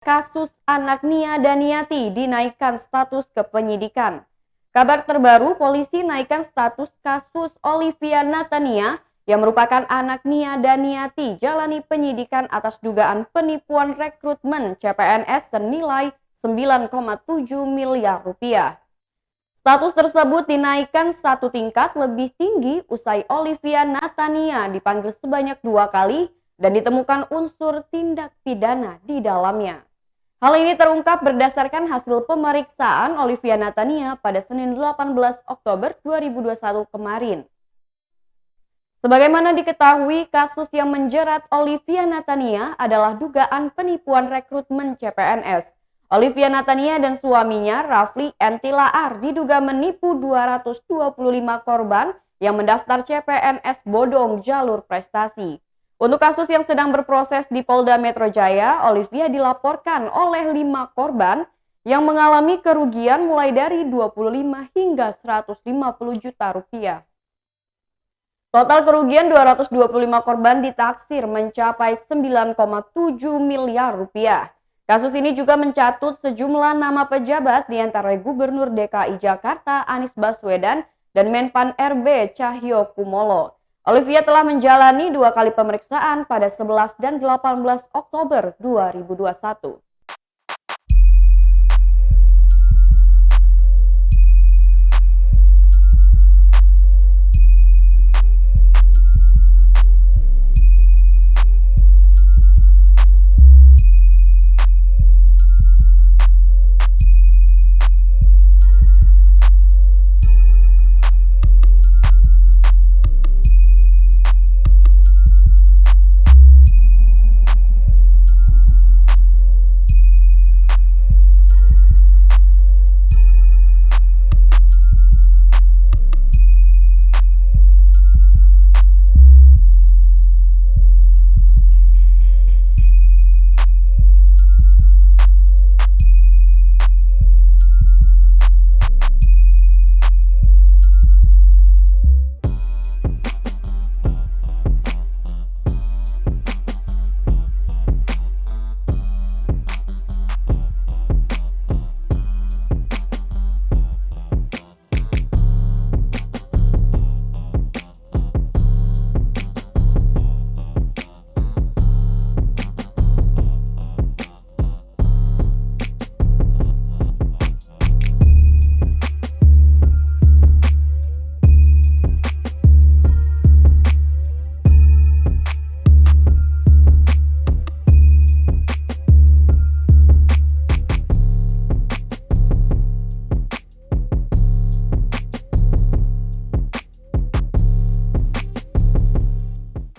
Kasus anak Nia Daniati dinaikkan status ke penyidikan. Kabar terbaru, polisi naikkan status kasus Olivia Natania yang merupakan anak Nia Daniati jalani penyidikan atas dugaan penipuan rekrutmen CPNS senilai 9,7 miliar rupiah. Status tersebut dinaikkan satu tingkat lebih tinggi usai Olivia Natania dipanggil sebanyak 2 kali dan ditemukan unsur tindak pidana di dalamnya. Hal ini terungkap berdasarkan hasil pemeriksaan Olivia Natania pada Senin 18 Oktober 2021 kemarin. Sebagaimana diketahui, kasus yang menjerat Olivia Natania adalah dugaan penipuan rekrutmen CPNS. Olivia Natania dan suaminya, Rafli Entilaar, diduga menipu 225 korban yang mendaftar CPNS bodong jalur prestasi. Untuk kasus yang sedang berproses di Polda Metro Jaya, Olivia dilaporkan oleh 5 korban yang mengalami kerugian mulai dari 25 hingga 150 juta rupiah. Total kerugian 225 korban ditaksir mencapai 9,7 miliar rupiah. Kasus ini juga mencatut sejumlah nama pejabat di antara Gubernur DKI Jakarta Anies Baswedan dan Menpan RB Cahyokumolo. Olivia telah menjalani 2 kali pemeriksaan pada 11 dan 18 Oktober 2021.